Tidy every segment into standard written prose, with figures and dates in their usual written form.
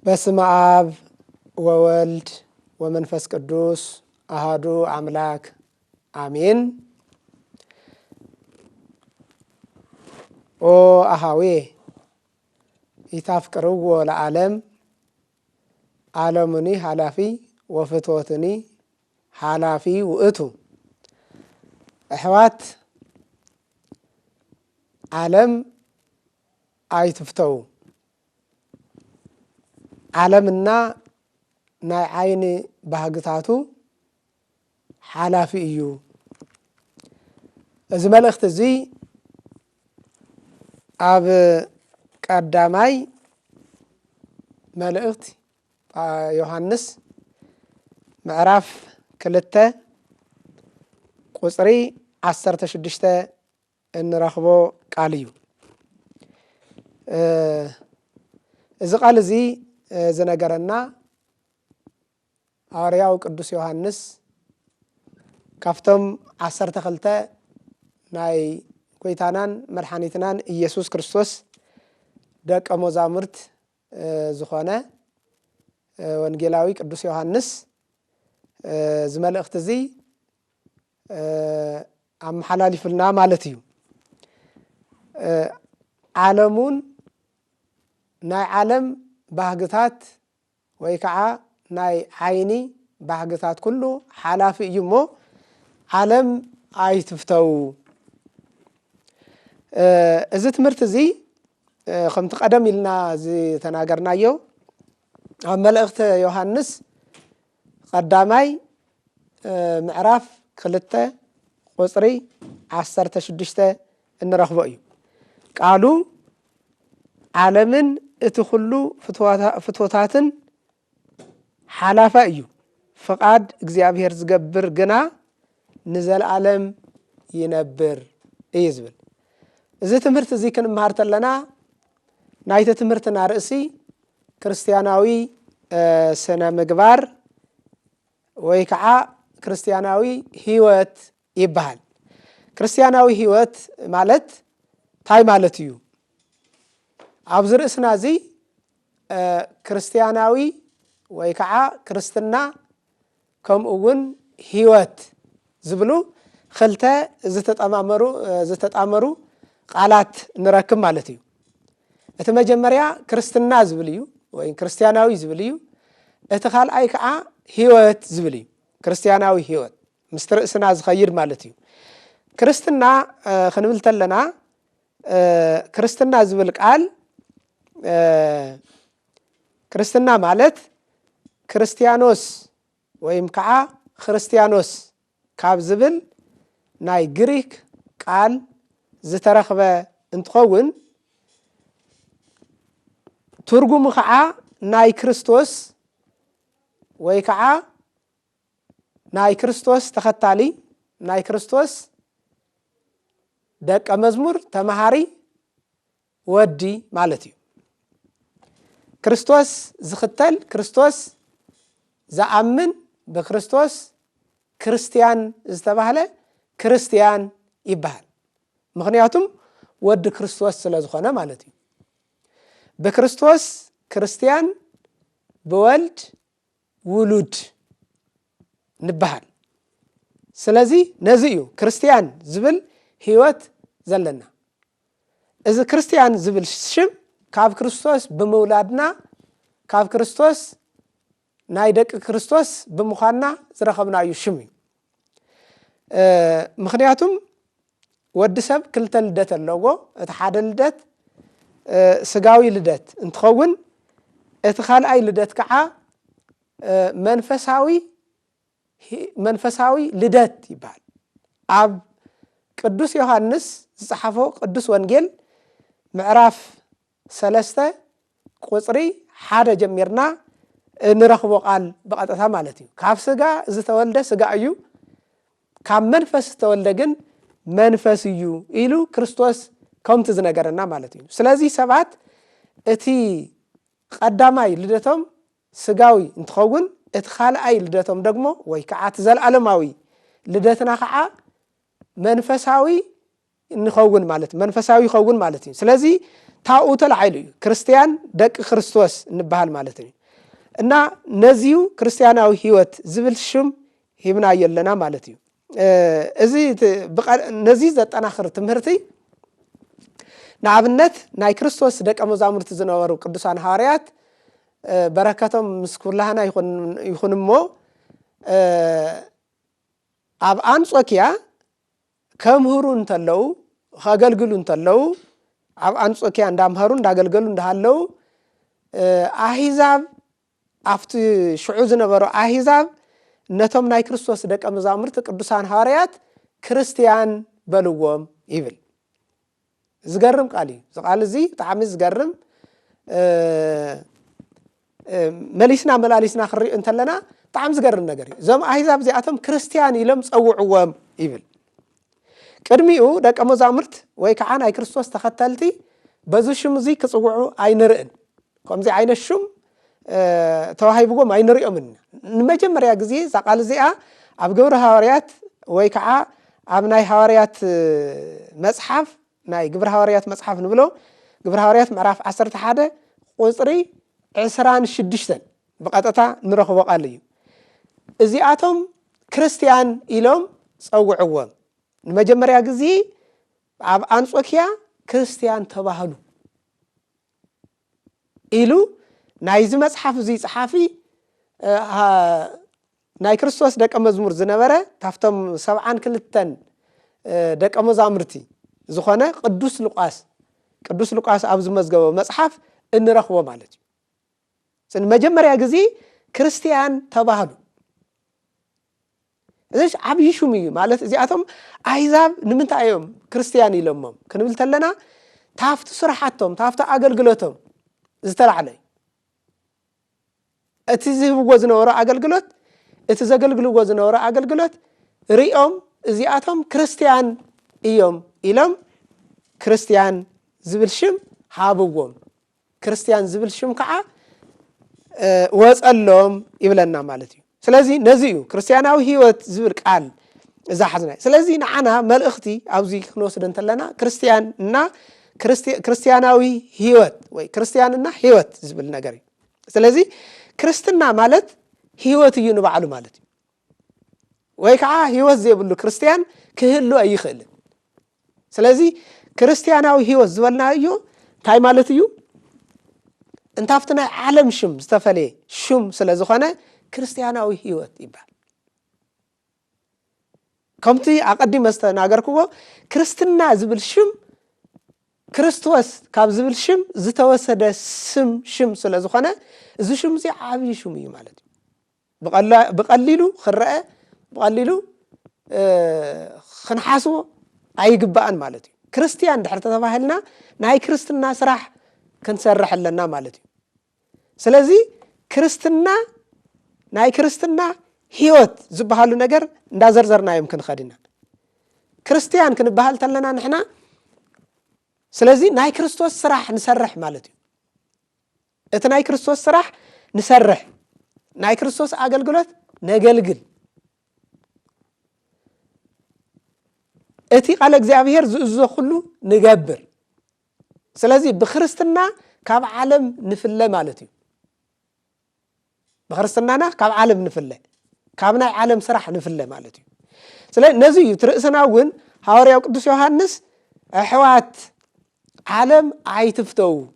በስመ አብ ወወልድ ወመንፈስ ቅዱስ አሐዱ አምላክ አሜን። ኦ አሃዌ ይታፍቅርዎ ለዓለም ዓለሙኒ ኃላፊ ወፍትወትኒ ኃላፊ ውእቱ። ኣሕዋት ዓለም ኣይትፍተው። ዓለምና ናይ ዓይኒ ባህግታቱ ሓላፊ እዩ። እዚ መልእኽቲ እዚ ኣብ ቀዳማይ መልእኽቲ ዮሃንስ ምዕራፍ 2 ቁፅሪ 16 እንረኽቦ ቃል እዩ። እዚ ቃል እዚ ዝነገረና ሐዋርያው ቅዱስ ዮሐንስ ካፍቶም 12 ናይ ጎይታናን መድሓኒትናን ኢየሱስ ክርስቶስ ደቀ መዛሙርት ዝኾነ ወንጌላዊ ቅዱስ ዮሐንስ ዝመልእኽቲ እዚ ኣመሓላሊፉልና ማለት እዩ። ዓለሙን ናይ ዓለም ባህግታት ወይ ከዓ ናይ ዓይኒ ባህግታት ኩሉ ሓላፊ እዩ እሞ ዓለም ኣይትፍተው። እዚ ትምህርቲ እዚ ከምቲ ቀደም ኢልና ዝተናገርናዮ ኣብ መልእኽቲ ዮሐንስ ቀዳማይ ምዕራፍ 2 ቁፅሪ 16 እንረኽቦ እዩ። ቃሉ ዓለምን እቲ ኩሉ ፍትወታትን ሓላፋ እዩ፣ ፍቃድ እግዚኣብሔር ዝገብር ግና ንዘለዓለም ይነብር እዩ ዝብል። እዚ ትምህርቲ እዚ ክንምሃር ተለና ናይቲ ትምህርትና ርእሲ ክርስቲያናዊ ስነ ምግባር ወይ ከዓ ክርስቲያናዊ ህይወት ይበሃል። ክርስቲያናዊ ህይወት ማለት እንታይ ማለት እዩ? ኣብዚ ርእስና እዚ ክርስቲያናዊ ወይ ከዓ ክርስትና ከምኡ እውን ህይወት ዝብሉ ክልተ ዝተጣመሩ ቃላት ንረክብ ማለት እዩ። እቲ መጀመርያ ክርስትና ዝብል እዩ ወይ ክርስቲያናዊ ዝብል እዩ። እቲ ካልኣይ ከዓ ህይወት ዝብል እዩ። ክርስቲያናዊ ህይወት ምስ ርእስና ዝኸይድ ማለት እዩ። ክርስትና ክንብል ተለና ክርስትና ዝብል ቃል ክርስትና ማለት ክርስቲያኖስ ወይም ከዓ ክርስቲያኖስ ካብ ዝብል ናይ ግሪክ ቃል ዝተረኽበ እንትኸውን ትርጉሙ ከዓ ናይ ክርስቶስ ወይ ከዓ ናይ ክርስቶስ ተኸታሊ፣ ናይ ክርስቶስ ደቀ መዝሙር ተምሃሪ ወዲ ማለት እዩ። ክርስቶስ ዝኽተል፣ ክርስቶስ ዝኣምን፣ ብክርስቶስ ክርስቲያን ዝተባህለ ክርስቲያን ይበሃል። ምክንያቱም ወዲ ክርስቶስ ስለ ዝኾነ ማለት እዩ። ብክርስቶስ ክርስቲያን፣ ብወልድ ውሉድ ንበሃል። ስለዚ ነዚ እዩ ክርስቲያን ዝብል ህይወት ዘለና። እዚ ክርስቲያን ዝብል ሽም ካብ ክርስቶስ ብምውላድና ካብ ክርስቶስ ናይ ደቂ ክርስቶስ ብምዃንና ዝረኸብናዩ ሽም እዩ። ምክንያቱም ወዲ ሰብ ክልተ ልደት ኣለዎ። እቲ ሓደ ልደት ስጋዊ ልደት እንትኸውን እቲ ካልኣይ ልደት ከዓ መንፈሳዊ ልደት ይበሃል። ኣብ ቅዱስ ዮሐንስ ዝፀሓፎ ቅዱስ ወንጌል ምዕራፍ 3 ቁፅሪ 1 ጀሚርና እንረኽቦ ቃል ብቐጥታ ማለት እዩ። ካብ ስጋ ዝተወልደ ስጋ እዩ፣ ካብ መንፈስ ዝተወልደ ግን መንፈስ እዩ ኢሉ ክርስቶስ ከምቲ ዝነገረና ማለት እዩ። ስለዚ ሰባት እቲ ቀዳማይ ልደቶም ስጋዊ እንትኸውን እቲ ካልኣይ ልደቶም ደግሞ ወይ ከዓ እቲ ዘለዓለማዊ ልደትና ከዓ መንፈሳዊ نخون مالتي منفساوي خون مالتي سلازي تاو تلعيلو كريستيان دق خريستوس نبهال مالتي إن نزيو كريستياناوي هيوت زبل شم هيبنا يلنا مالتي إزي بقى نزي ذات أنا آخر تمهرتي نعبنت ناي كريستوس دق أمزامرت زنورو قدسان حواريات بركاتهم مسكور لهنا يخون مو أب أنصوكيا كم هرون تلو خاقلقلون تلو أب أنصوكيا اندام هرون داقلقلون دهالو أحيزاب أفتي شعوزنا برو أحيزاب نتم ناي كريستوس دك أمزامرت قدسان حواريات كريستيان بلوهم يبل زقرم قالي قال زي تعمز زقرم مليسنا ملاليسنا خري انت لنا طعم زقرم نقري زم أحيزاب زي أتم كريستيان يلم صوعوهم يبل قدميو دك أمزامرت ويكعان أي كريستوس تختلتي بزو شمزي كصوعو أي نرئن كم زي عين الشم توهاي بقوم أي نرئو من نمجمريا جزي زقال زيها أبجور هواريات ويكعا أبناي هواريات مصحف ناي جبر هواريات مصحف نبلو جبر هواريات معرف عصرت حدا قصري عسران شدشتن بقطتا نرخو بقاليو إزياتهم كريستيان إلهم صوعوهم نمجمريا جزي أب أنصوكيا كريستيان تباهلو إلو نايز مصحف زي صحافي ناي كريستوس دك مزمور زنبره تفتم سبعان كلتن دك مزامرتي زخانه قدوس لوقاس أبز مزجبه مصحف إن رخوه مالتي سن مجمريا جزي كريستيان تباهلو إذا عبي شومي مالت إزياتهم أحزاب نمنتا يوم كريستياني لمم كنبل تلنا تافت صراحتهم تافت أقلقلتهم زتل علي أتزهب وزن وراء أقلقلت أتزقلقل وزن وراء أقلقلت ريهم إزياتهم كريستيان يوم إلهم كريستيان زبلشم حابوهم كريستيان زبلشم كعا واسألهم يبلنا مالتي سلازي نزيو كريستياناوي هيوت زبر قال إذا حزنا سلازي نعنا ملأختي أوزي خنوس دنتلنا كريستياناوي هيوت وي كريستياننا هيوت زبل نجاري سلازي كريستنا مالت هيوت ينبعلو مالتي ويكعا هيوت زي بلو كريستيان كهلو أي خل سلازي كريستياناوي هيوت زبلنا أيو تاي مالتيو انت عفتنا عالم شم استفلي شم سلازو خانه كريستياناوي هيوت يبال كمتي أقدم استناجركوا كريستنا زبل شم كريستوس كاب زبل شم زتوسد سم شم سلازو خانه زي شم زي عابي شم يمالتي بقليلو خرقة بقليلو خنحاسو أيقبان مالتي كريستيان دحرت تفاهلنا ناي كريستنا سراح كنسرح لنا مالتي سلازي كريستنا ناي كريستنا هيوت زبهالو نجر ندازرزرنا يمكن خدينا كريستيان كنبهال تلنا نحنا سلازي ناي كريستوس سراح نسرح مالتي اتناي كريستوس سراح نسرح ناي كريستوس أقلقلت نقلقل اتي قال እግዚአብሔር زؤزو كله نقبر سلازي بخرستنا كاب عالم نفله مالتي بخرستنا كاب عالم نفله كابنا عالم سرح نفله مالتي سلا نزي ترأسنا وين حواريو قدوس يوحنس أحوات عالم عيتفتو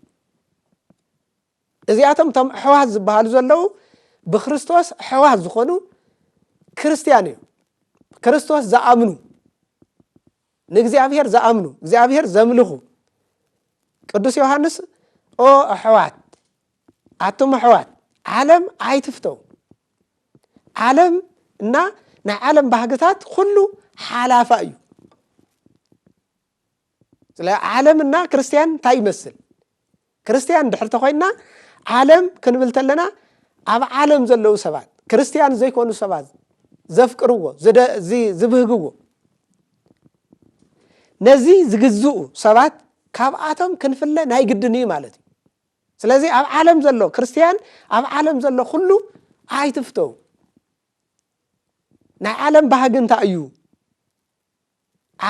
إزياتهم تم أحوات زبهالو زلو بخريستوس أحوات زخونو كريستيانيو كريستوس زأمنو نجزيابير زأمنو جزيابير زملخو قدوس يوحنس أو أحوات أتم أحوات عالم عيتفتو عالم عالم بهجتات كله حلافة أيو لا عالمنا كريستيان تايمسل كريستيان دحرت خوينا عالم كنبلت لنا أب عالم زلوا سبات كريستيان زي كونوا سبات زفكروه زي زبهجوه نزي زجزوه سبات كاب آتم كنفله ناي قدني مالتي سلازي أب عالم زلوا كريستيان أب عالم زلوا كله عايتفتو نا عالم بهجن تأيو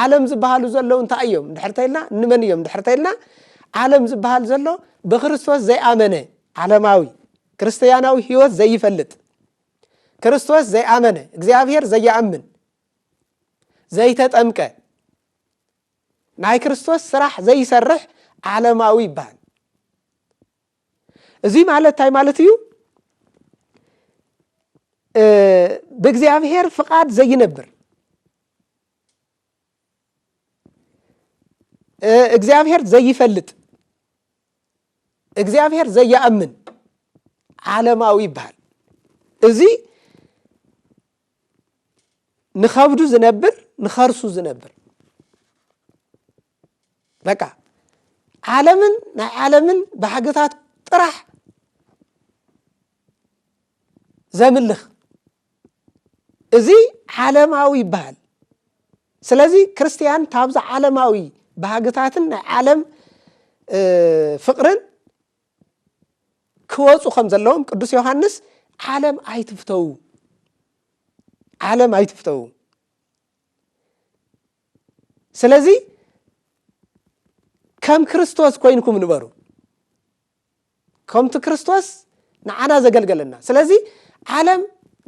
ዓለም ዝበሃሉ ዘለው እንታይ እዮም ድሕርተይልና ንመን እዮም ድሕርተይልና ዓለም ዝበሃል ዘሎ በክርስቶስ ዘይአመነ ዓለማዊ ክርስቲያናዊ ህይወት ዘይፈልጥ ክርስቶስ ዘይአመነ እግዚአብሔር ዘይአምን ዘይተጠምቀ ናይ ክርስቶስ ስራሕ ዘይሰርሕ ዓለማዊ ይባል እዚ ማለት ታይ ማለት እዩ በእግዚአብሔር ፍቃድ ዘይነብር እግዚአብሔር ዘይፈልጥ እግዚአብሔር ዘይአምን ዓለማዊ ይባል እዚ ንኸብዱ ዝነብር ንኸርሱ ዝነብር በቃ ዓለምን ናይ ዓለምን ባህግታት ጥራሕ ዘምልኽ እዚ ዓለማዊ ይባል ስለዚ ክርስቲያን ታብዛ ዓለማዊ ባህግታትን ናይ ዓለም ፍቅርን ክወፁ ከም ዘለዎም ቅዱስ ዮሐንስ ዓለም ኣይትፍተው ዓለም ኣይትፍተው ስለዚ ከም ክርስቶስ ኮይንኩም ንበሩ ከምቲ ክርስቶስ ንዓና ዘገልገለና ስለዚ ዓለም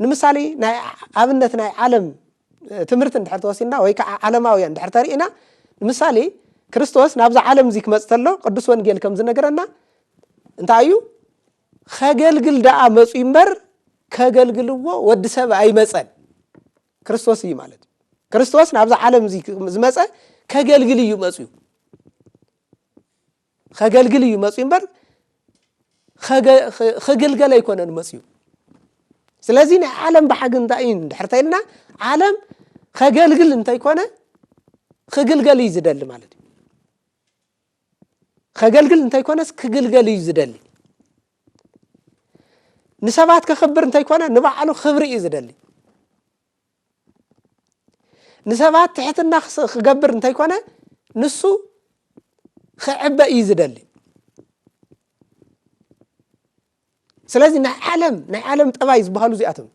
ንምሳሌ ናይ ኣብነት ናይ ዓለም ትምህርት እንድሕር ተወሲድና ወይ ከዓ ዓለማውያን እንድሕር ተሪእና ንምሳሌ ክርስቶስ ናብዛ ዓለም እዚ ክመጽእ ተሎ ቅዱስ ወንጌል ከም ዝነገረና እንታይ እዩ ከገልግል ደኣ መጹ ይምበር ከገልግልዎ ወዲ ሰብ ኣይመጸን ክርስቶስ እዩ ማለት ክርስቶስ ናብዛ ዓለም እዚ ዝመጸ ከገልግል እዩ መጹ ከገልግል እዩ መጹ ይምበር ከገልገለ ይኮነን መጹ ስለዚህ ናይ ዓለም በሓግ እንታይ እዩ እንድሕር ተይልና ዓለም ከገልግል እንታይ ኮነ ክግልገል እዩ ዝደሊ ማለት እዩ ከገልግል እንታይ ኮነስ ክግልገል እዩ ዝደሊ ንሰባት ከኽብር እንታይ ኮነ ንባዕሉ ክብሪ እዩ ዝደሊ ንሰባት ትሕትና ክገብር እንታይ ኮነ ንሱ ክዕበ እዩ ዝደሊ ስለዚህ ናይ ዓለም ጠባይ ዝበሃሉ እዚኣቶም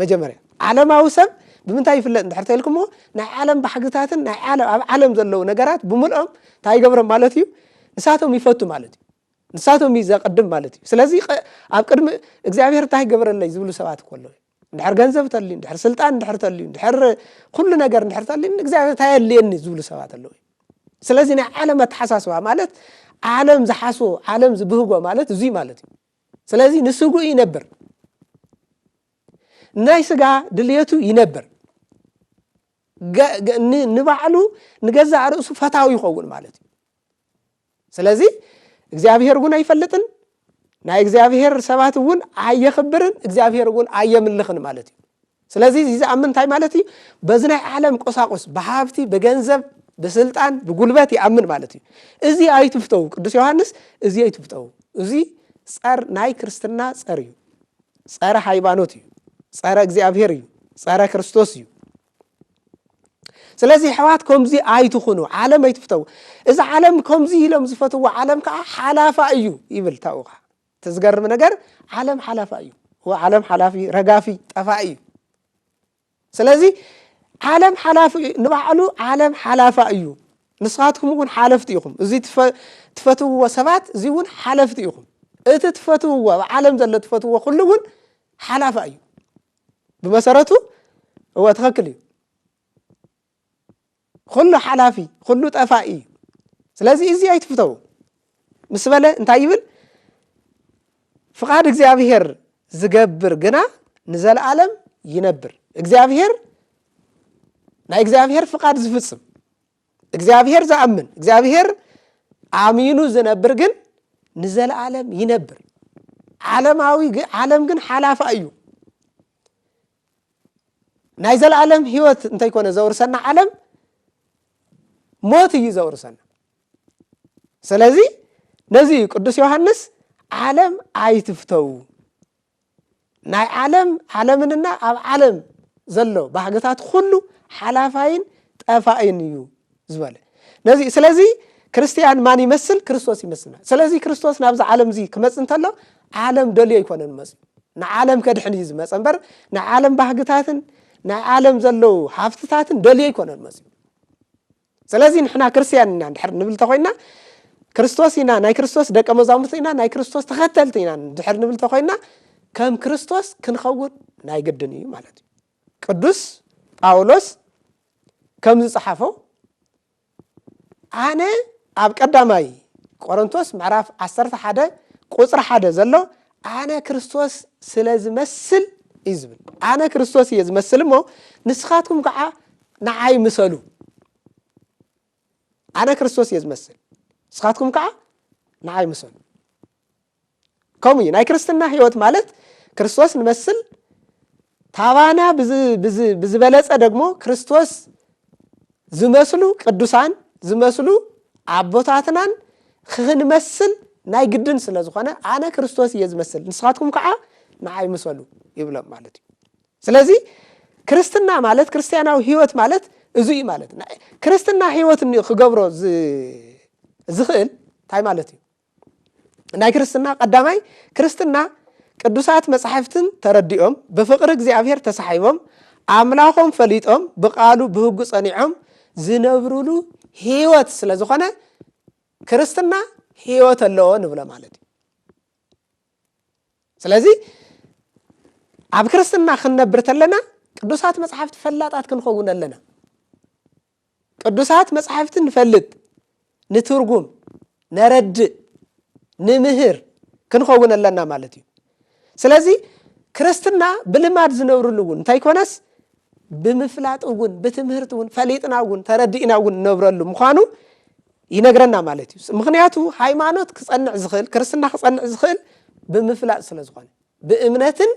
መጀመርያ ዓለማዊ ሰብ ብምንታይ ይፍለጥ እንድሕር ተይልኩሞ ናይ ዓለም ባህግታትን ናይ ዓለም ዘለው ነገራት ብምልኦም እንታይ ይገብሮም ማለት እዩ ንሳቶም ይፈቱ ማለት እዩ ንሳቶም ይዘቀድም ማለት እዩ ስለዚ ኣብ ቅድሚ እግዚአብሔር እንታይ ይገብረለይ ዝብሉ ሰባት ኮሎ እንድሕር ገንዘብ ተልዩ እንድሕር ስልጣን እንድሕር ተልዩ እንድሕር ኩሉ ነገር እንድሕር ተልዩ እግዚአብሔር ታየልየኒ ዝብሉ ሰባት ኣለው ስለዚ ናይ ዓለም ኣተሓሳስባ ማለት ዓለም ዝሓስቦ ዓለም ዝብህጎ ማለት እዚ ማለት እዩ ስለዚ ንስጉ ይነብር ናይ ስጋ ድልየቱ ይነብር ንባዕሉ ንገዛ ርእሱ ፈታዊ ይኸውን ማለት እዩ ስለዚ እግዚአብሔር ግን አይፈልጥን ናይ እግዚአብሔር ሰባት ግን አየኽብርን እግዚአብሔር ግን አየምልኽን ማለት እዩ ስለዚ ዝኣምን እንታይ ማለት እዩ በዚ ናይ ዓለም ቆሳቆስ በሃብቲ በገንዘብ በስልጣን በጉልበት ይኣምን ማለት እዩ እዚ ኣይትፍተው ቅዱስ ዮሐንስ እዚ ኣይትፍተው እዚ ጸር ናይ ክርስትና ጸር እዩ ጸረ ሃይማኖት እዩ ጸረ እግዚአብሔር እዩ ጸረ ክርስቶስ እዩ ስለዚ ሕዋት ከምዚ ኣይትኹኑ ዓለም ኣይትፍተው እዚ ዓለም ከምዚ ኢሎም ዝፈትዎ ዓለም ከዓ ሓላፋ እዩ ይብል ታውኻ ተዝገርም ነገር ዓለም ሓላፋ እዩ ዓለም ሓላፊ ረጋፊ ጠፋኢ እዩ ስለዚ ዓለም ሓላፊ ንባዕሉ ዓለም ሓላፋ እዩ ንስኻትኩም ግን ሓለፍቲ ኢኹም እዚ ትፈትውዎ ሰባት እዚ እውን ሓለፍቲ ኢኹም እቲ ትፈትውዎ ዓለም ዘሎ ትፈትውዎ ኩሉ ግን ሓላፋ እዩ ብመሰረቱ هو ትኽክል እዩ ኩሉ ሓላፊ ኩሉ ጠፋኢ ስለዚ እዚ ኣይትፍተው ምስ በለ እንታይ ይብል ፍቃድ እግዚአብሔር ዝገብር ግና ንዘለዓለም ይነብር እግዚአብሔር ናይ እግዚአብሔር ፍቃድ ዝፍጽም እግዚአብሔር ዘአምን እግዚአብሔር አሚኑ ዝነብር ግን ንዘለዓለም ይነብር ዓለማዊ ዓለም ግን ሓላፋ እዩ ናይ ዘለዓለም ህይወት እንታይ ኮነ ዘውርሰና ዓለም ሞት እዩ ዘውርሰና ስለዚ ነዚ ቅዱስ ዮሐንስ ዓለም ኣይትፍተው ናይ ዓለምንና ኣብ ዓለም ዘሎ ባህግታት ሁሉ ሓላፋይን ጠፋይን እዩ ዝበለ ነዚ ስለዚ ክርስቲያን ማን ይመስል ክርስቶስ ይመስልና ስለዚ ክርስቶስ ናብዛ ዓለም እዚ ክመጽ እንተሎ ዓለም ደልዮ ይኮነን መጽ ንዓለም ከድሕን እዩ ዝመጽ እምበር ናይ ዓለም ባህግታትን ናይ ዓለም ዘሎ ሃፍትታትን ደልዮ ይኮነን መጽ ስለዚህ ንሕና ክርስቲያን ኢና ድሕር ንብል ተኾይና ክርስቶስ ኢና ናይ ክርስቶስ ደቀ መዛሙርቲ ኢና ናይ ክርስቶስ ተኸተልቲ ኢና ድሕር ንብል ተኾይና ከም ክርስቶስ ክንኸውን ናይ ግድን እዩ ማለት እዩ ቅዱስ ጳውሎስ ከም ዝጸሓፎ ኣነ ኣብ ቀዳማይ ቆሮንቶስ ምዕራፍ 11 ቁጽሪ 1 ዘሎ ኣነ ክርስቶስ ስለ ዝመስል እዩ ዝብል ኣነ ክርስቶስ እየ ዝመስል እሞ ንስኻትኩም ከዓ ንዓይ ምሰሉ ኣነ ክርስቶስ እየ ዝመስል ንስኻትኩም ከዓ ንዓይ ምሰሉ ከምኡ ናይ ክርስትና ህይወት ማለት ክርስቶስ ንመስል ታባና ብዝበለጸ ደግሞ ክርስቶስ ዝመስሉ ቅዱሳን ዝመስሉ ኣቦታትናን ክንመስል ናይ ግድን ስለ ዝኾነ ኣነ ክርስቶስ እየ ዝመስል ንስኻትኩም ከዓ ንዓይ ምሰሉ ይብሎም ማለት እዩ ስለዚ ክርስትና ማለት ክርስቲያናዊ ህይወት ማለት እዙይ ማለት ክርስትና ህይወት ክገብሮ ዝኽእል እንታይ ማለት እዩ ናይ ክርስትና ቀዳማይ ክርስትና ቅዱሳት መጻሕፍትን ተረዲኦም ብፍቅሪ እግዚአብሔር ተሳሒቦም ኣምላኾም ፈሊጦም ብቃሉ ብህጉ ጸኒዖም ዝነብሩሉ ህይወት ስለ ዝኾነ ክርስትና ህይወት ኣለዎ ንብሎ ማለት እዩ ስለዚ ኣብ ክርስትና ክንነብር ተለና ቅዱሳት መጻሕፍት ፈላጣት ክንኸውን ኣለና ቅዱሳት መጻሕፍት ንፈልጥ ንትርጉም ነረድእ ንምህር ክንኸውን ኣለና ማለት እዩ ስለዚ ክርስትና ብልማድ ዝነብሩሉ እውን እንታይ ኮነስ ብምፍላጥ እውን ብትምህርት እውን ፈሊጥና እውን ተረዲእና እውን ነብረሉ ምዃኑ ይነግረና ማለት እዩ ምክንያቱ ሃይማኖት ክጸንዕ ዝኽእል ክርስትና ክጸንዕ ዝኽእል ብምፍላጥ ስለ ዝኾነ ብእምነትን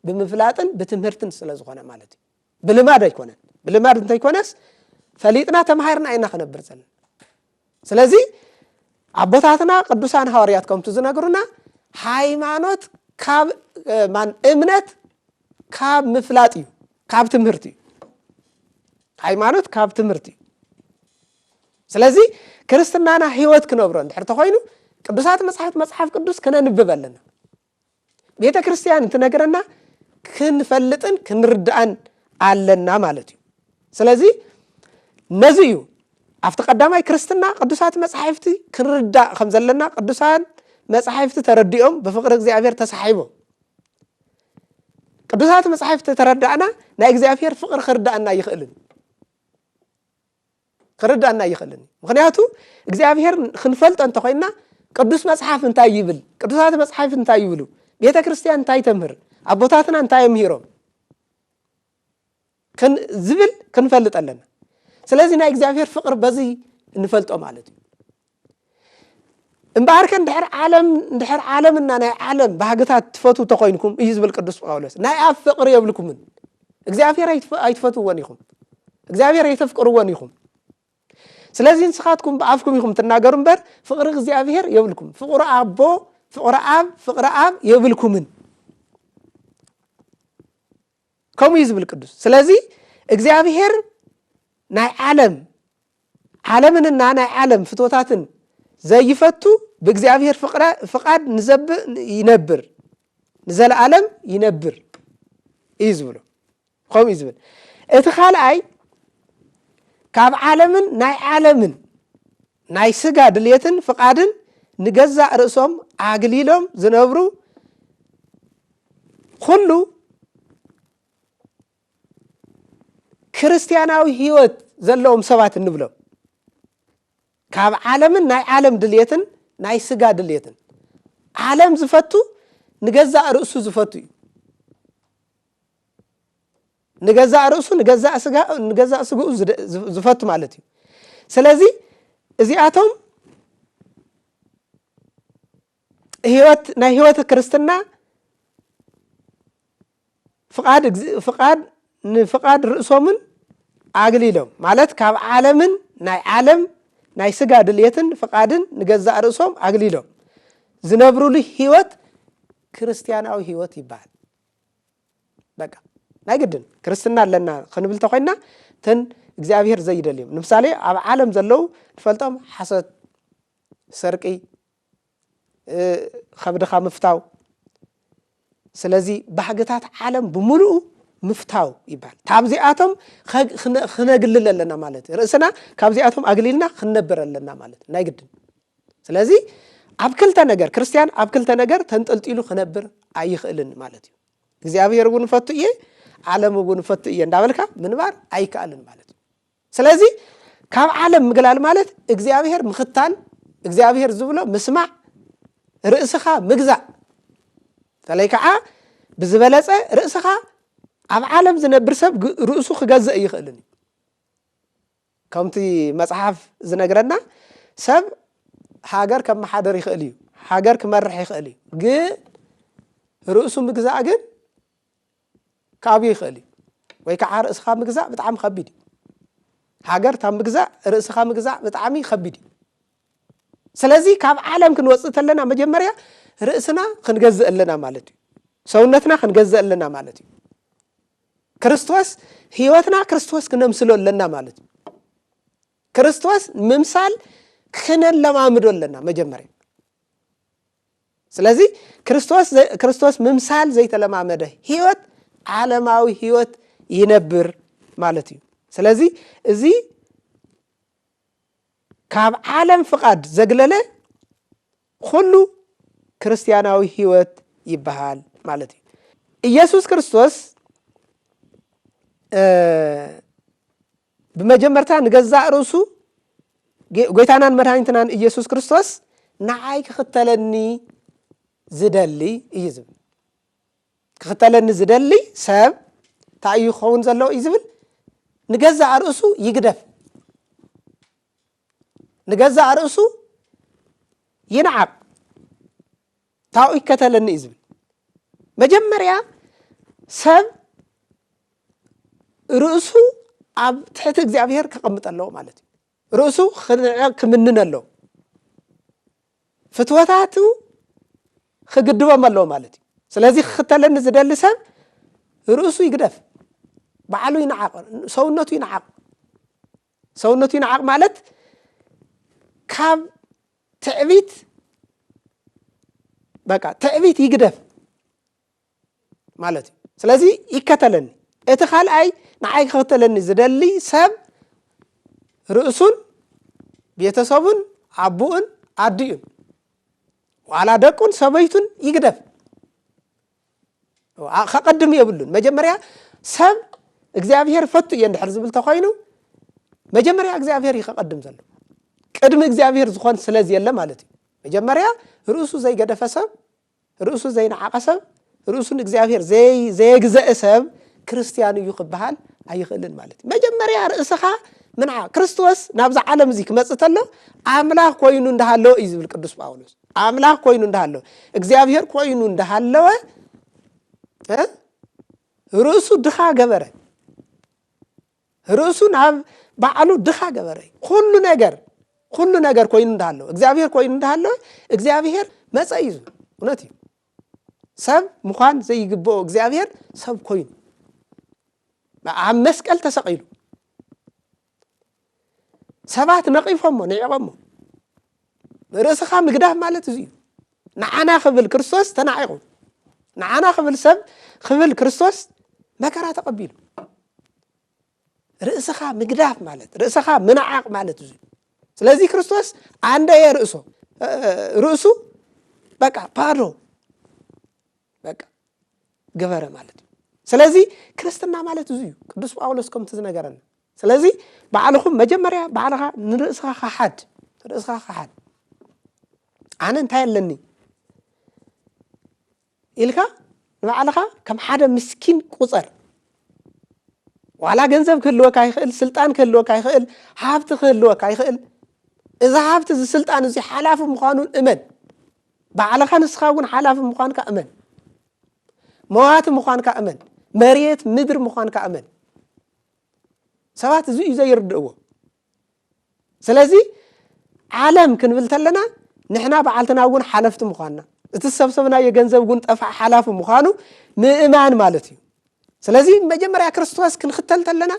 ብምፍላጥን ብትምህርትን ስለ ዝኾነ ማለት እዩ ብልማድ ኣይኮነን ብልማድ እንታይ ኮነስ ፈሊጥና ተማሂርና ኢና ክነብር ዘለና ስለዚ ኣቦታትና ቅዱሳን ሐዋርያት ከምቱ ዝነግሩና ሃይማኖት ካብ እምነት ካብ ምፍላጥ እዩ ካብ ትምህርት እዩ ሃይማኖት ካብ ትምህርት እዩ ስለዚ ክርስትናና ህይወት ክነብሮ እንድሕር ተኾይኑ ቅዱሳት መጽሓፍ ቅዱስ ክነንብብ ኣለና ቤተ ክርስቲያን እንትነግረና ክንፈልጥን ክንርዳእን ኣለና ማለት እዩ ስለዚ ነዚ እዩ ኣብቲ ቀዳማይ ክርስትና ቅዱሳት መጻሕፍቲ ክንርዳእ ከም ዘለና ቅዱሳን መጻሕፍቲ ተረዲኦም ብፍቅሪ እግዚአብሔር ተሳሒቦም ቅዱሳት መጻሕፍቲ ተረዳእና ናይ እግዚአብሔር ፍቅሪ ክርዳእና ይኽእልን ምክንያቱ እግዚአብሔር ክንፈልጦ እንተኾይና ቅዱስ መጽሓፍ እንታይ ይብል ቅዱሳት መጻሕፍቲ እንታይ ይብሉ ቤተ ክርስቲያን እንታይ ተምህር ኣቦታትና እንታይ የምሂሮም ዝብል ክንፈልጥ ኣለና ስለዚ ናይ እግዚአብሔር ፍቅሪ በዚ እንፈልጦ ማለት እዩ እምበኣርከ እንድሕር ዓለምና ናይ ዓለም ባህግታት ትፈቱ ተኾይንኩም እዩ ዝብል ቅዱስ ጳውሎስ ናይ ኣብ ፍቅሪ የብልኩምን እግዚአብሔር ኣይትፈትዎን ኢኹም እግዚአብሔር ኣይተፍቅርዎን ኢኹም ስለዚ ንስኻትኩም ብኣፍኩም ኢኹም ትናገሩ እምበር ፍቅሪ እግዚአብሔር የብልኩም ፍቅሪ ኣቦ ፍቅሪ ኣብ የብልኩምን ከምኡ እዩ ዝብል ቅዱስ ስለዚ እግዚአብሔር ናይ ዓለምንና ናይ ዓለም ፍትወታትን ዘይፈቱ ብእግዚአብሔር ፍቃድ ይነብር ንዘለዓለም ይነብር እዩ ዝብሎ ከምኡ እዩ ዝብል እቲ ካልኣይ ካብ ዓለምን ናይ ስጋ ድልየትን ፍቃድን ንገዛእ ርእሶም ኣግሊሎም ዝነብሩ ኩሉ ክርስቲያናዊ ህይወት ዘለዎም ሰባት እንብሎም ካብ ዓለምን ናይ ዓለም ድልየትን ናይ ስጋ ድልየትን ዓለም ዝፈቱ ንገዛእ ርእሱ ዝፈቱ እዩ ንገዛእ ርእሱ ንገዛእ ስግኡ ዝፈቱ ማለት እዩ ስለዚ እዚኣቶም ናይ ህይወት ክርስትና ፍቃድ ርእሶምን ኣግሊሎም ማለት ካብ ዓለምን ናይ ዓለም ናይ ስጋ ድልየትን ፍቃድን ንገዛእ ርእሶም ኣግሊሎም ዝነብሩሉ ህይወት ክርስቲያናዊ ህይወት ይባሃል በቃ ናይ ግድን ክርስትና ኣለና ክንብል ተኾይና ተን እግዚአብሔር ዘይደልዮም ንምሳሌ ኣብ ዓለም ዘለው ትፈልጦም ሓሰት ሰርቂ ከብድኻ ምፍታው ስለዚ ባህግታት ዓለም ብምሉኡ ምፍታው ይባል ታብዚአቶም خنغلل لنا ማለት ርእስና ካብዚአቶም አግሊልና خنبرለና ማለት ናይ ግድን ስለዚ ኣብ ክልተ ነገር ክርስቲያን ኣብ ክልተ ነገር ተንጠልጢሉ خنبر ኣይኽእልን ማለት እዩ እግዚአብሔር እውን ፈቱ እየ ዓለም እውን ፈቱ እየ እንዳበልካ ምንባር ኣይካልን ማለት እዩ ስለዚ ካብ ዓለም ምግላል ማለት እግዚአብሔር ምኽታል እግዚአብሔር ዝብሎ ምስማዕ ርእስኻ ምግዛእ ስለይከዓ ብዝበለጸ ርእስኻ ኣብ ዓለም ዝነብር ሰብ ርእሱ ክገዝእ ይኽእልን ከምቲ መጽሓፍ ዝነግረና ሰብ ሃገር ከመሓደር ይኽእል እዩ ሃገር ክመርሕ ይኽእል እዩ ግን ርእሱ ምግዛእ ግን ካብ ይኽእል እዩ ወይ ከዓ ርእስኻ ምግዛእ ብጣዕሚ ከቢድ እዩ ሃገር ታም ምግዛእ ርእስኻ ምግዛእ ብጣዕሚ ከቢድ እዩ ስለዚ ካብ ዓለም ክንወጽእ ተለና መጀመርያ ርእስና ክንገዝእ ኣለና ማለት እዩ ሰውነትና ክንገዝእ ኣለና ማለት እዩ ክርስቶስ ህይወትና ክርስቶስ ክነምስሎ ኣለና ማለት እዩ ክርስቶስ ምምሳል ክነለማምዶ ኣለና መጀመርያ ስለዚ ክርስቶስ ምምሳል ዘይተለማመደ ህይወት ዓለማዊ ህይወት ይነብር ማለት እዩ ስለዚ እዚ ካብ ዓለም ፍቃድ ዘግለለ ኩሉ ክርስቲያናዊ ህይወት ይበሃል ማለት እዩ ኢየሱስ ክርስቶስ በመጀመርታ ንገዛእ ርእሱ ጎይታናን መድኃኒትናን ኢየሱስ ክርስቶስ ንዓይ ክኽተለኒ ዝደሊ እዩ ዝብል ክኽተለኒ ዝደሊ ሰብ ታዩ ኸውን ዘለዎ እዩ ዝብል ንገዛእ ርእሱ ይግደፍ ንገዛእ ርእሱ ይንዓቅ ታው ይከተለኒ እዩ ዝብል መጀመርያ ሰብ ርእሱ ኣብ ትሕቲ እግዚአብሔር ከቀምጥ ኣለዎ ማለት እዩ ርእሱ ክምንን ኣለዎ ፍትወታቱ ክግድቦም ኣለዎ ማለት እዩ ስለዚ ክኽተለኒ ዝደሊ ሰብ ርእሱ ይግደፍ ባዕሉ ይንዓቅ ሰውነቱ ይንዓቅ ማለት ካብ ትዕቢት በቃ ትዕቢት ይግደፍ ማለት እዩ ስለዚ ይከተለኒ እቲ ካልኣይ ንዓይ ክኽተለኒ ዝደሊ ሰብ ርእሱን ቤተሰቡን አቡኡን አዲኡን ዋላ ደቁን ሰበይቱን ይግደፍ ከቀድም የብሉን መጀመርያ ሰብ እግዚአብሔር ፈቱ የንድሕር ዝብል ተኾይኑ መጀመርያ እግዚአብሔር ይከቀድም ዘሎ ቅድም እግዚአብሔር ዝኾን ስለዚ የለ ማለት እዩ መጀመርያ ርእሱ ዘይገደፈ ሰብ ርእሱ ዘይነዓቀ ሰብ ርእሱን እግዚአብሔር ዘይግዘእ ሰብ ክርስቲያን እዩ ክበሃል ኣይኽእልን ማለት እዩ መጀመርያ ርእስኻ ምንዓ ክርስቶስ ናብዛ ዓለም እዚ ክመጽእ ተሎ አምላክ ኮይኑ እንዳሃለወ እዩ ዝብል ቅዱስ ጳውሎስ አምላክ ኮይኑ እንዳሃለወ እግዚአብሔር ኮይኑ እንዳሃለወ ርእሱ ድኻ ገበረ ርእሱ ናብ ባዕሉ ድኻ ገበረ ኩሉ ነገር ኮይኑ እንዳሃለወ እግዚአብሔር ኮይኑ እንዳሃለወ እግዚአብሔር መጽ እዩ እውነት እዩ ሰብ ምዃን ዘይግብኦ እግዚአብሔር ሰብ ኮይኑ ኣብ መስቀል ተሰቂሉ ሰባት ነቂፎሞ ንዕቆሞ ርእስኻ ምግዳፍ ማለት እዩ ንዓና ክብል ክርስቶስ ተናዒቁ ንዓና ክብል ሰብ ክብል ክርስቶስ መከራ ተቀቢሉ ርእስኻ ምግዳፍ ማለት ርእስኻ ምንዓቅ ማለት እዩ ስለዚ ክርስቶስ አንደየ ርእሱ በቃ ባዶ በቃ ገበረ ማለት እዩ ስለዚ ክርስትና ማለት እዩ ቅዱስ ጳውሎስ ከምቲ ዝነገረና ስለዚ ባዕልኹም መጀመርያ ባዕልኻ ንርእስኻ ሓድ ኣነ እንታይ ኣለኒ ኢልካ ንባዕልኻ ከም ሓደ ምስኪን ቁፀር ዋላ ገንዘብ ክህልወካ ይኽእል ስልጣን ክህልወካ ይኽእል ሃብቲ ክህልወካ ይኽእል እዚ ሃብቲ እዚ ስልጣን እዚ ሓላፊ ምዃኑን እመን ባዕልኻ ንስኻ እውን ሓላፊ ምዃንካ እመን መዋቲ ምዃንካ እመን መሬት ምድር ምዃንካ እመን ሰባት እዚ እዩ ዘይርድእዎ ስለዚ ዓለም ክንብል ተለና ንሕና በዓልትና እውን ሓለፍቲ ምዃንና እቲ ሰብሰብና የገንዘብ እውን ጠፋዕ ሓላፊ ምዃኑ ምእማን ማለት እዩ ስለዚ መጀመርያ ክርስቶስ ክንኽተል ተለና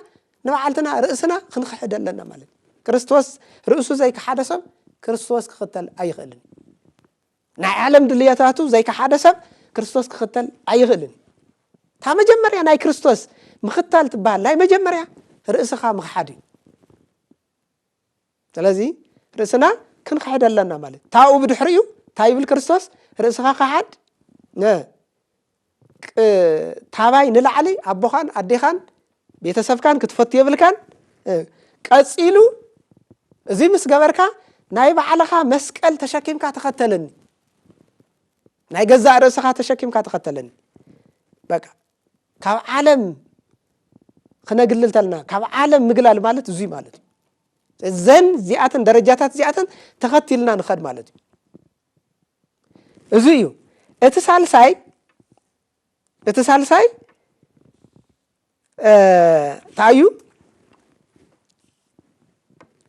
ንበዓልትና ርእስና ክንክሕድ ኣለና ማለት ክርስቶስ ርእሱ ዘይከሓደ ሰብ ክርስቶስ ክኽተል ኣይኽእልን ናይ ዓለም ድልየታቱ ዘይከሓደ ሰብ ክርስቶስ ክኽተል ኣይኽእልን تا مجمريا ناي كريستوس مختال تبال ناي مجمريا رئسخا مخحدي سلازي رئسنا كن خحد لنا مالت تاو بدحريو تاي بالكريستوس رئسخا خحد تاباي نلعلي أبوخان أديخان بيتسفكان كتفتي بلكان قصيلو زي مس جبركا ناي بعلخا مسكل تشكيم كاتختلني ناي جزاء رأسخا تشكيم كاتختلني بقى كاب عالم خنا قللتلنا كاب عالم مقلال مالت زي مالت زين زياتن درجاتات زياتن تختلنا نخد مالت زيو اتسالساي تايو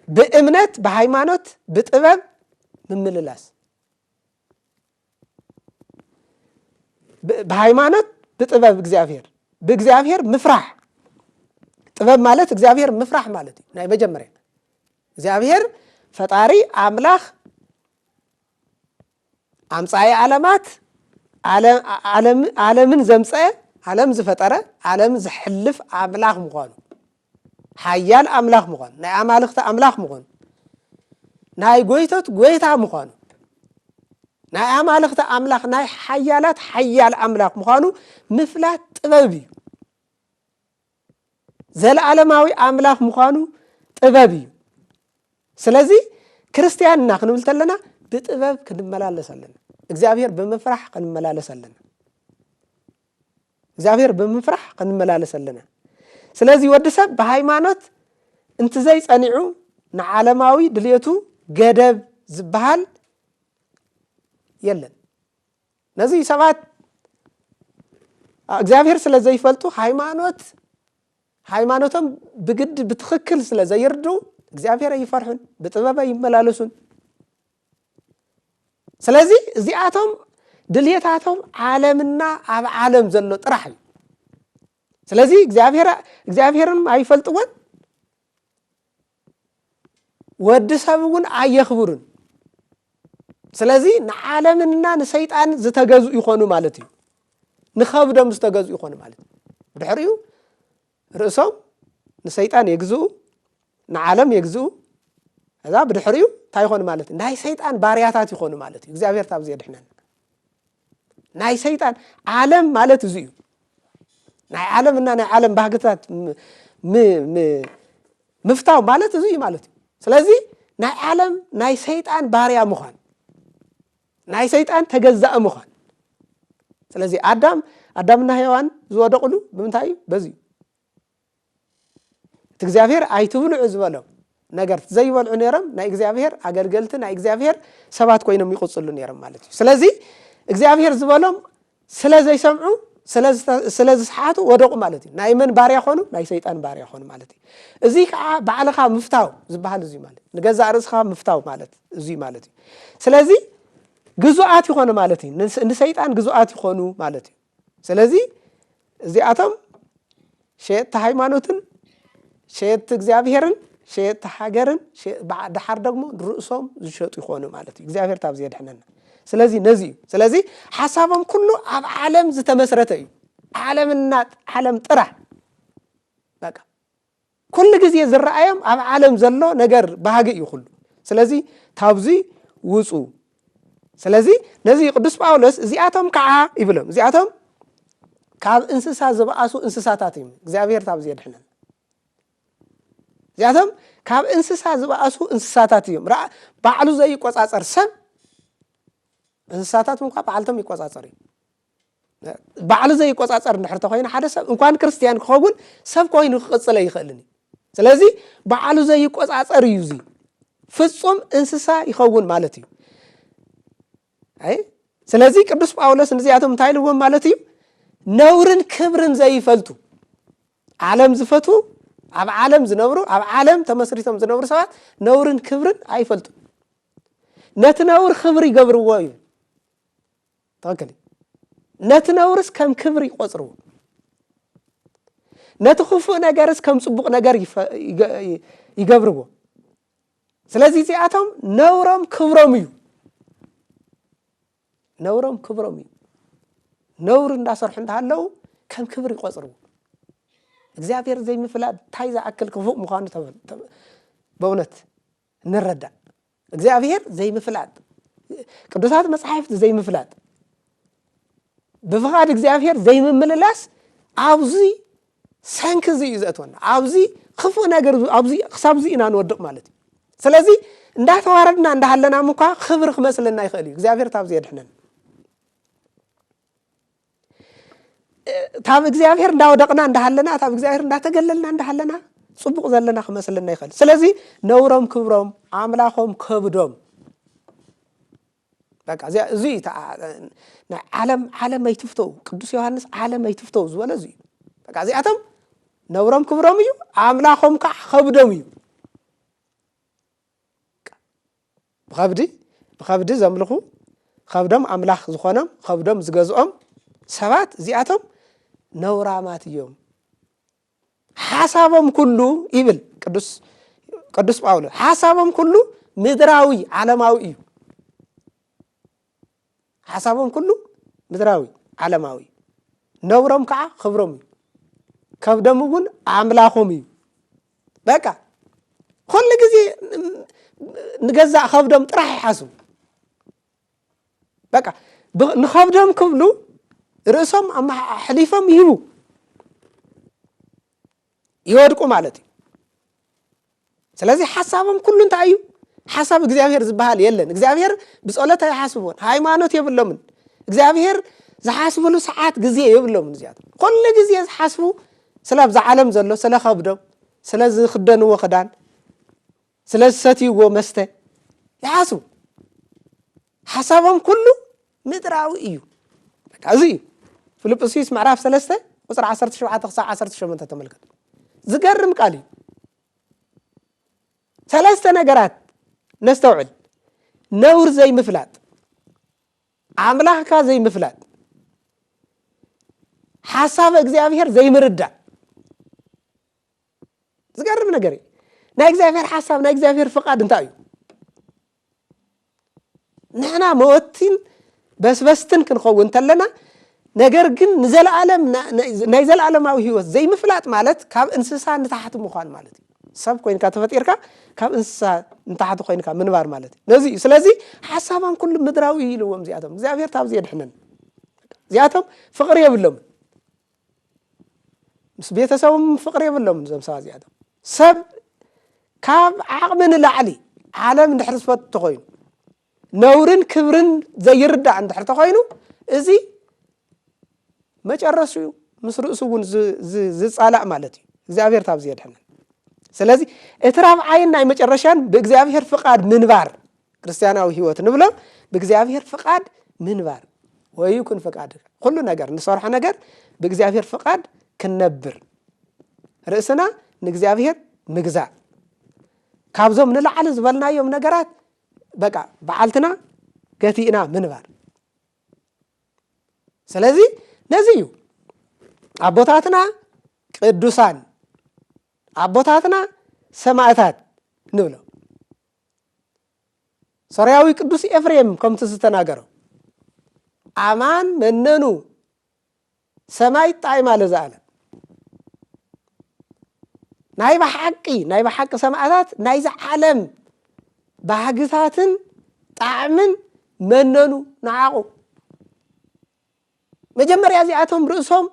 بإمنات بهايمانوت بطبب ممللاس بهايمانوت بطبب بእግዚአብሔር مفرح طبب مالت እግዚአብሔር مفرح مالتي ناي مجمريا እግዚአብሔር ፈጣሪ አምላክ አምጻይ ዓለማት ዓለምን ዘምጸ ዓለም ዝፈጠረ ዓለም ዝሕልፍ አምላክ ምዃኑ ሓያል አምላክ ምዃኑ ናይ አማልክተ አምላክ ምዃኑ ናይ ጎይቶት ጎይታ ምዃኑ ናይ አማልክተ አምላክ ናይ ሓያላት ሓያል አምላክ ምዃኑ ምፍላት ጥበብ እዩ ዘለዓለማዊ አምላክ ምዃኑ ጥበብ እዩ ስለዚ ክርስቲያንና ክንብል ተለና ብጥበብ ክንመላለስ ኣለና እግዚአብሔር በመፍራህ ክንመላለስ ኣለና እግዚአብሔር በመፍራህ ክንመላለስ ኣለና ስለዚ ወድሰብ በሃይማኖት እንት ዘይ ጸኒዑ ንዓለማዊ ድልየቱ ገደብ ዝበሃል የለን ነዚ ሰባት እግዚአብሔር ስለ ዘይፈልጡ ሃይማኖቶም ብግድ ብትክክል ስለ ዘይርዱ እግዚአብሔር ይፈርሑን በጥበብ ይመላለሱን ስለዚ እዚአቶም ድልየታቶም ዓለምና አብ ዓለም ዘሎ ጥራሕ ስለዚ እግዚአብሔርን አይፈልጥወን ወድሰብውን አየኽብሩን ስለዚ ንዓለምና ንሰይጣን ዝተገዙ ይኾኑ ማለት እዩ ንኸብዶም ዝተገዙ ይኾኑ ማለት ድሕሪኡ ርእሶም ንሰይጣን የግዝኡ ንዓለም የግዝኡ እዛ ብድሕሪኡ ታይ ይኾኑ ማለት ናይ ሰይጣን ባሪያታት ይኾኑ ማለት እዩ እግዚአብሔር ታብ ዘድሕነን ናይ ሰይጣን ዓለም ማለት እዚ እዩ ናይ ዓለምና ናይ ዓለም ባህግታት ምፍታው ማለት እዚ እዩ ማለት እዩ ስለዚ ናይ ዓለም ናይ ሰይጣን ባሪያ ምዃን ናይ ሰይጣን ተገዛእ ምዃን ስለዚ አዳምና ሔዋን ዝወደቁሉ ብምንታይ በዚ እግዚአብሔር አይትብልዑ ዝበለው ነገር ዘይበልዑ ነይሮም ናይ እግዚአብሔር አገልገልቲ ናይ እግዚአብሔር ሰባት ኮይኖም ይቆጽሉ ነይሮም ማለት እዩ ስለዚ እግዚአብሔር ዝበሎም ስለ ዘይሰምዑ ስለ ዝስሓቱ ወደቁ ማለት እዩ ናይ መን ባሪያ ኾኑ ናይ ሰይጣን ባሪያ ኾኑ ማለት እዩ እዚ ከዓ ባዕልኻ ምፍታው ዝበሃል እዚ ማለት ንገዛእ ርእስኻ ምፍታው ማለት እዚ ማለት እዩ ስለዚ ግዙአት ይኾኑ ማለት እዩ ንሰይጣን ግዙአት ይኾኑ ማለት እዩ ስለዚ እዚአቶም ሸየጥቲ ሃይማኖትን ሸየጥቲ እግዚአብሔርን ሸየጥቲ ሃገርን ድሓር ደግሞ ርእሶም ዝሸጡ ይኾኑ ማለት እዩ እግዚአብሔር ታብ ዘድሕነና ስለዚ ነዚ ስለዚ ሓሳቦም ኩሉ ኣብ ዓለም ዝተመስረተ እዩ ዓለምና ዓለም ጥራሕ በቃ ኩሉ ግዜ ዝረአዮም ኣብ ዓለም ዘሎ ነገር ባህጊ እዩ ኩሉ ስለዚ ታብዚ ውፁ ስለዚ ነዚ ቅዱስ ጳውሎስ እዚአቶም ከዓ ይብሎም እዚአቶም ካብ እንስሳ ዝበኣሱ እንስሳታት እዮም እግዚአብሔር ታብ ዘድሕነና እዚአቶም ካብ እንስሳ ዝበኣሱ እንስሳታት እዮም ባዕሉ ዘይቆጻጸር ሰብ እንስሳታት እንኳን ባዕልቶም ይቆጻጸር ባዕሉ ዘይቆጻጸር እንድሕር ተኮይና ሓደ ሰብ እንኳን ክርስቲያን ክኸውን ሰብ ኮይኑ ክቅጽለ ይኽእልኒ ስለዚ ባዕሉ ዘይቆጻጸር እዩ እዚ ፍጹም እንስሳ ይኸውን ማለት እዩ አይ ስለዚ ቅዱስ ጳውሎስ ነዚያቶም እንታይ ልዎም ማለት እዩ ነውርን ክብርን ዘይፈልጡ ዓለም ዝፈቱ ኣብ ዓለም ዝነብሩ ኣብ ዓለም ተመስሪቶም ዝነብሩ ሰባት ነውርን ክብርን አይፈልጡ ነቲ ነውር ክብሪ ይገብርዎ እዩ ተከለ ነቲ ነውርስ ከም ክብሪ ይቆጽርዎ ነቲ ክፉእ ነገርስ ከም ጽቡቕ ነገር ይገብርዎ ስለዚ እዚአቶም ነውሮም ክብሮም እዩ ነውሮም ክብሮም እዩ ነውር እንዳሰርሑ እንዳሃለው ከም ክብሪ ይቆጽርዎ እግዚአብሔር ዘይምፍላጥ ታይ ዝኣክል ክፉእ ምዃኑ በእውነት ንረዳእ እግዚአብሔር ዘይምፍላጥ ቅዱሳት መጻሕፍት ዘይምፍላጥ ብፍቃድ እግዚአብሔር ዘይምምልላስ ኣብዚ ሰንክ እዚ እዩ ዘእትወና ኣብዚ ክፉእ ነገር ኣብዚ ክሳብ እዚ ኢና ንወድቕ ማለት እዩ ስለዚ እንዳተዋረድና እንዳሃለና ምኳ ክብሪ ክመስለና ይኽእል እዩ እግዚአብሔር ታብዚ የድሕነን ታብ እግዚአብሔር እንዳወደቕና እንዳሃለና ታብ እግዚአብሔር እንዳተገለልና እንዳሃለና ጽቡቕ ዘለና ክመስለና ይኽእል ስለዚ ነውሮም ክብሮም ኣምላኾም ከብዶም በቃ እዚ ዓለም ኣይትፍተው ቅዱስ ዮሐንስ ዓለም ኣይትፍተው ዝበለ እዚ በቃ እዚኣቶም ነውሮም ክብሮም እዩ ኣምላኾም ከዓ ከብዶም እዩ ብከብዲ ዘምልኹ ከብዶም ኣምላኽ ዝኾኖም ከብዶም ዝገዝኦም ሰባት እዚኣቶም ነውራማት እዮም ሓሳቦም ኩሉ ይብል ቅዱስ ጳውሎስ ሓሳቦም ኩሉ ምድራዊ ዓለማዊ እዩ ሓሳቦም ኩሉ ምድራዊ ዓለማዊ ነውሮም ከዓ ክብሮም እዩ ከብዶም እውን ኣምላኾም እዩ በቃ ኩሉ ግዜ ንገዛእ ከብዶም ጥራሕ ይሓስቡ በቃ ንከብዶም ክብሉ ርእሶም ሕሊፎም ይህቡ ይወድቁ ማለት እዩ ስለዚ ሓሳቦም ኩሉ እንታይ እዩ ሓሳብ እግዚአብሔር ዝበሃል የለን እግዚአብሔር ብጸሎት ኣይሓስቡን ሃይማኖት የብሎምን እግዚአብሔር ዝሓስብሉ ሰዓት ግዜ የብሎምን እዚኣቶም ኩሉ ግዜ ዝሓስቡ ስለዚ ዓለም ዘሎ ስለ ከብዶም ስለ ዝኽደንዎ ክዳን ስለ ዝሰትይዎ መስተ ይሓስቡ ሓሳቦም ኩሉ ምድራዊ እዩ በቃ እዚ እዩ ፊልጵስዩስ ምዕራፍ 3 ቁጽር 17-18 ተመልከቱ ዝገርም ቃል እዩ ሰለስተ ነገራት ነስተውዕል ነውር ዘይምፍላጥ ኣምላኽካ ዘይምፍላጥ ሓሳብ እግዚአብሔር ዘይምርዳእ ዝገርም ነገር እዩ ናይ እግዚአብሔር ሓሳብ ናይ እግዚአብሔር ፍቃድ እንታይ እዩ ንሕና መወትን በስበስትን ክንኸውን ተለና ነገር ግን ንዘለዓለም ናይ ዘለዓለማዊ ህይወት ዘይምፍላጥ ማለት ካብ እንስሳ ንታሕቲ ምዃን ማለት እዩ ሰብ ኮይንካ ተፈጢርካ ካብ እንስሳ ንታሕቲ ኮይንካ ምንባር ማለት እዩ ነዚ ስለዚ ሓሳቦም ኩሉ ምድራዊ ኢልዎም እዚኣቶም እግዚአብሔር ታብዚ የድሕነን እዚኣቶም ፍቅሪ የብሎም ምስ ቤተሰቦም ፍቅሪ የብሎም እዞም ሰባት እዚኣቶም ሰብ ካብ ዓቕሚ ንላዕሊ ዓለም እንድሕር ዝፈቱ ኮይኑ ነውርን ክብርን ዘይርዳእ እንድሕር ተኮይኑ እዚ መጨረሱ ምስ ርእሱ እውን ዝጻላእ ማለት እዩ እግዚአብሔር ታብዚ የድሕነን ስለዚ እቲ ራብዓይን ናይ መጨረሻን ብእግዚአብሔር ፍቃድ ምንባር ክርስቲያናዊ ህይወት ንብሎ ብእግዚአብሔር ፍቃድ ምንባር ወይኩን ፍቃድ ኩሉ ነገር ንሰርሖ ነገር ብእግዚአብሔር ፍቃድ ክንነብር ርእስና ንእግዚአብሔር ምግዛእ ካብዞም ንላዕሊ ዝበልናዮም ነገራት በቃ በዓልትና ገቲእና ምንባር ስለዚ ነዚ እዩ ኣቦታትና ቅዱሳን ኣቦታትና ሰማዕታት ንብሎ ሶርያዊ ቅዱስ ኤፍሬም ከምቲ ዝተናገሮ ኣማን መነኑ ሰማይ ጣዕማ ለዛለ ናይ ባሓቂ ሰማዕታት ናይ ዓለም ባህግታትን ጣዕምን መነኑ ንዓቑ መጀመርያ እዚኣቶም ርእሶም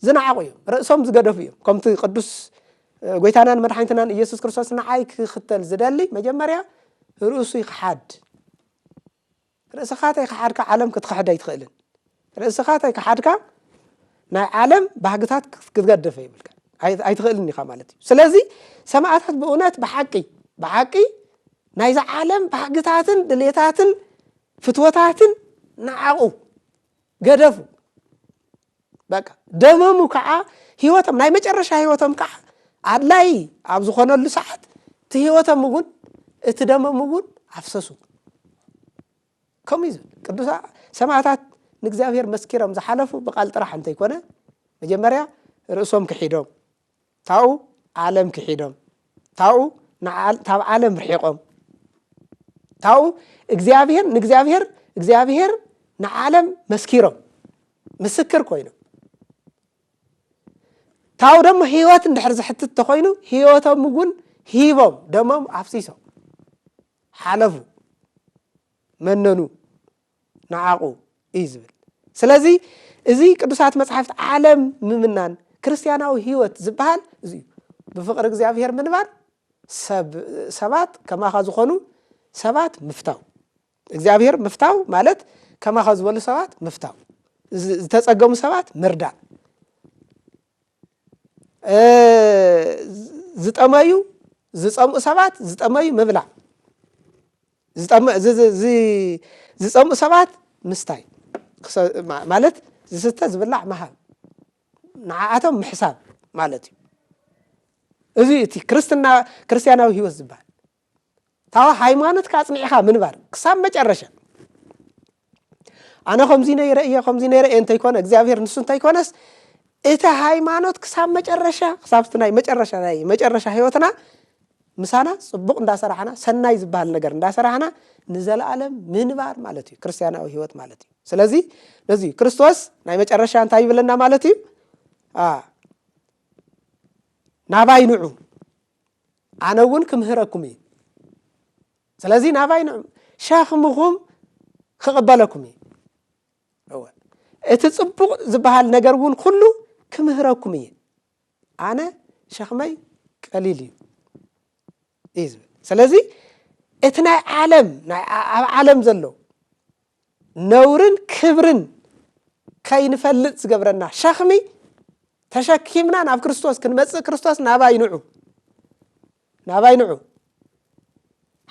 ዝነዓቑ እዮም ርእሶም ዝገደፉ እዮም ከምቲ ቅዱስ ጎይታናን መድሓኒትናን ኢየሱስ ክርስቶስ ንዓይ ክኽተል ዝደሊ መጀመርያ ርእሱ ይክሓድ ርእስኻ ተይክሓድካ ዓለም ክትክሕድ ኣይትኽእልን ርእስኻ ተይክሓድካ ናይ ዓለም ባህግታት ክትገደፈ ይብልካ ኣይትኽእልን ኢኻ ማለት እዩ ስለዚ ሰማዕታት ብእውነት ብሓቂ ናይዚ ዓለም ባህግታትን ድሌታትን ፍትወታትን ንዓቑ ገደፉ በቃ ደመሙ ከዓ ህይወቶም ናይ መጨረሻ ህይወቶም ከዓ ኣድላይ ኣብ ዝኾነሉ ሰዓት እቲ ህይወቶም እውን እቲ ደመሙ እውን ኣፍሰሱ ከምኡ ቅዱሳ ሰማዕታት ንእግዚአብሔር መስኪሮም ዝሓለፉ ብቃል ጥራሕ እንተይኮነ መጀመርያ ርእሶም ክሒዶም ታኡ ዓለም ክሒዶም ታኡ ታብ ዓለም ርሒቆም ታኡ እግዚአብሔር ንዓለም መስኪሮም ምስክር ኮይኖም ታው ደሞ ህይወት እንድሕር ዝሕትት ተኮይኑ ህይወቶም እውን ሂቦም ደሞም ኣፍሲሶም ሓለፉ መነኑ ንዓቁ እዩ ዝብል ስለዚ እዚ ቅዱሳት መጻሕፍት ዓለም ምምናን ክርስቲያናዊ ህይወት ዝበሃል እዚ ብፍቅሪ እግዚአብሔር ምንባር ሰባት ከማኻ ዝኾኑ ሰባት ምፍታው እግዚአብሔር ምፍታው ማለት ከማኻ ዝበሉ ሰባት ምፍታው ዝተጸገሙ ሰባት ምርዳእ ዝጠመዩ ዝጸምኡ ሰባት ዝጠመዩ ምብላዕ ዝጸምኡ ሰባት ምስታይ ማለት ዝስተ ዝብላዕ መሃብ ንዓኣቶም ምሕሳብ ማለት እዩ እዚ እቲ ክርስቲያናዊ ህይወት ዝበሃል ታው ሃይማኖት ካጽኒዕኻ ምንባር ክሳብ መጨረሻ ኣነ ከምዚ ነይረ እንተይኮነ እግዚአብሔር ንሱ እንተይኮነስ እቲ ሃይማኖት ክሳብ መጨረሻ ክሳብ ናይ መጨረሻ ህይወትና ምሳና ጽቡቕ እንዳሰራሕና ሰናይ ዝበሃል ነገር እንዳሰራሕና ንዘለዓለም ምንባር ማለት እዩ ክርስቲያናዊ ህይወት ማለት እዩ ስለዚ ነዚ ክርስቶስ ናይ መጨረሻ እንታይ ይብለና ማለት እዩ ናባይ ንዑ ኣነ እውን ክምህረኩም እዩ ስለዚ ናባይ ንዑ ሸኽምኩም ክቕበለኩም እዩ እቲ ጽቡቕ ዝበሃል ነገር እውን ኩሉ ክምህረኩም እዩ ኣነ ሸኽመይ ቀሊል እዩ ስለዚ እቲ ናይ ዓለም ዘሎ ነውርን ክብርን ከይንፈልጥ ዝገብረና ሸኽሚ ተሸኪምና ናብ ክርስቶስ ክንመጽእ ክርስቶስ ናባይ ንዑ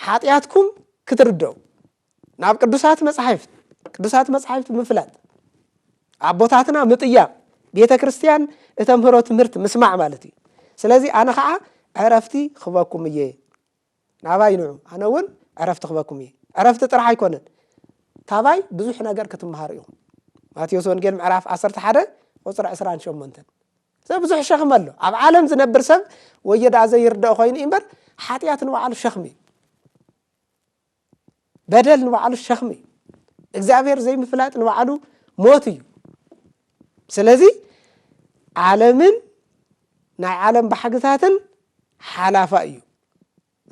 ሓጢያትኩም ክትርደው ናብ ቅዱሳት መጻሕፍት ምፍላጥ ኣቦታትና ምጥያቅ ቤተ ክርስቲያን እተምህሮ ትምህርት ምስማዕ ማለት እዩ ስለዚ ኣነ ከዓ ዕረፍቲ ክበኩም እየ ናባይ ንዑ ኣነ እውን ዕረፍቲ ክበኩም እየ ዕረፍቲ ጥራሕ ኣይኮነን ታባይ ብዙሕ ነገር ክትመሃሩ ኢኹም ማቴዎስ ወንጌል ምዕራፍ 11 ቁጽሪ 28 ብዙሕ ሸኽም ኣሎ ኣብ ዓለም ዝነብር ሰብ ወየዳ ዘይርዳእ ኮይኑ እምበር ሓጢያት ንባዕሉ ሸኽሚ በደል ንባዕሉ ሸኽሚ እግዚአብሔር ዘይምፍላጥ ንባዕሉ ሞት እዩ ስለዚ ዓለምን ናይ ዓለም ባሕግታትን ሓላፋ እዩ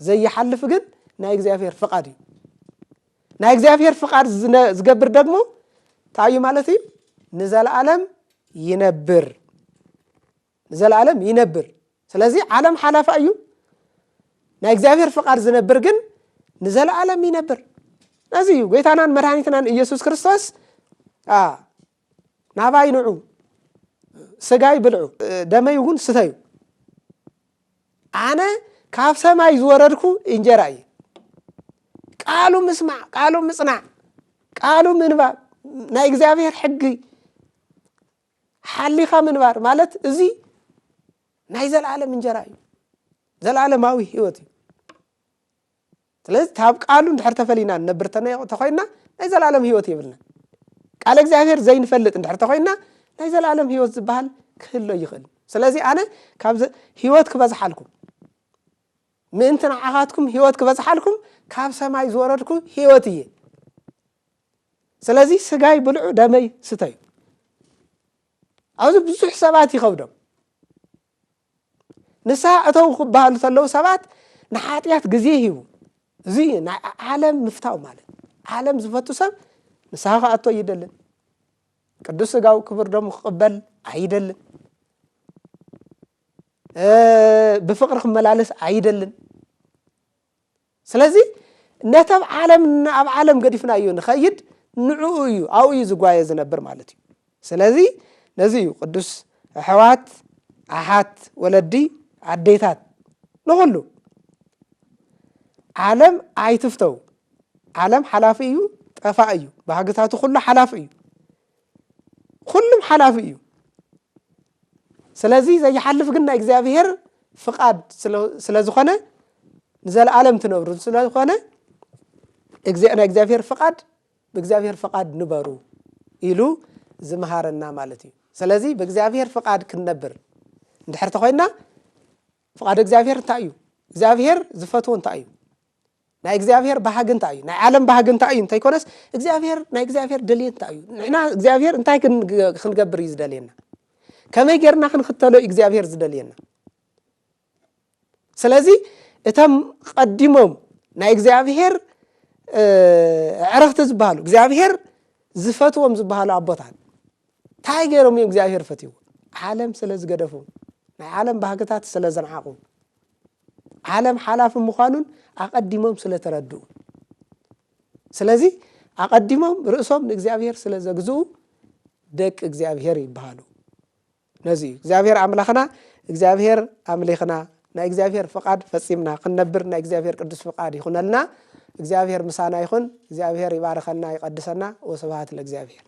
ዘይሓልፍ ግን ናይ እግዚአብሔር ፍቃድ እዩ ናይ እግዚአብሔር ፍቃድ ዝገብር ደግሞ ታዩ ማለት እዩ ንዘለዓለም ይነብር ስለዚ ዓለም ሓላፋ እዩ ናይ እግዚአብሔር ፍቃድ ዝነብር ግን ንዘለዓለም ይነብር ነዚ እዩ ጌታናን መድኃኒትናን ኢየሱስ ክርስቶስ ናባይ ንዑ ስጋይ ብልዑ ደመይ እውን ስተዩ ኣነ ካብ ሰማይ ዝወረድኩ እንጀራ እዩ ቃሉ ምስማዕ ቃሉ ምጽናዕ ቃሉ ምንባር ናይ እግዚአብሔር ሕጊ ሓሊኻ ምንባር ማለት እዚ ናይ ዘለዓለም እንጀራ እዩ ዘለዓለማዊ ህይወት እዩ ስለዚ ታብ ቃሉ እንድሕር ተፈሊና ነብር ተኾይና ናይ ዘለዓለም ህይወት ይብልና ቃል እግዚአብሔር ዘይንፈልጥ እንድሕር ተኾይና ናይ ዘለዓለም ህይወት ዝበሃል ክህሎ ይኽእል ስለዚ ኣነ ካብ ህይወት ክበዝሓልኩም ምእንቲ ንዓኻትኩም ህይወት ክበዝሓልኩም ካብ ሰማይ ዝወረድኩ ህይወት እየ ስለዚ ስጋይ ብልዑ ደመይ ስተዩ ኣብዚ ብዙሕ ሰባት ይኸብዶም ንስሓ እተው ክበሃሉ ተለዉ ሰባት ንሓጢያት ግዜ ሂቡ እዚ ናይ ዓለም ምፍታው ማለት ዓለም ዝፈቱ ሰብ ንስሓ ከኣቶ ይደልን ቅዱስ ስጋው ክብር ደሙ ክቕበል ኣይደልን ብፍቅሪ ክመላለስ ኣይደልን ስለዚ ነተብ ኣብ ዓለም ገዲፍና እዩ ንኸይድ ንዑኡ እዩ ኣብኡ እዩ ዝጓየ ዝነብር ማለት እዩ ስለዚ ነዚ እዩ ቅዱስ ኣሕዋት ኣሓት ወለዲ ኣዴታት ንኹሉ ዓለም ኣይትፍተው ዓለም ሓላፊ እዩ ጠፋእ እዩ ባህግታቱ ኩሉ ሓላፊ እዩ ኩሉም ሓላፊ እዩ ስለዚ ዘይሓልፍ ግን ናይ እግዚአብሔር ፍቃድ ስለዝኾነ ንዘለዓለም ትነብሩ ስለዝኾነ ናይ እግዚአብሔር ፍቃድ ብእግዚአብሔር ፍቃድ ንበሩ ኢሉ ዝመሃረና ማለት እዩ ስለዚ ብእግዚአብሔር ፍቃድ ክንነብር እንድሕር ተኾይና ፍቃድ እግዚአብሔር እንታይ እዩ እግዚአብሔር ዝፈትዎ እንታይ እዩ ናይ እግዚአብሔር ባህግ እንታይ እዩ ናይ ዓለም ባህግ እንታይ እዩ እንተይኮነስ እግዚአብሔር ናይ እግዚአብሔር ድልየት እንታይ እዩ ንሕና እግዚአብሔር እንታይ ክንገብር እዩ ዝደልየና كما يجرنا خنختلو إجزابير زدلينا سلازي اتم قدمهم نا إجزابير عرفت زبالو إجزابير زفتوهم زبالو عبطان تايجرهم إجزابير فتيو عالم سلاز قدفهم عالم بهجتات سلازن عاقم عالم حلاف مخانون أقدمهم سلا تردو سلازي أقدمهم رأسهم إجزابير سلاز جزو دك إجزابير يبهالو نزي إجزابير عملخنا إجزابير عملخنا نا إجزابير فقاد فسيمنا قنبر نا إجزابير قدس فقاد يخون لنا إجزابير مسانا يخون إجزابير يبارخنا يقدسنا وسبحات الإجزابير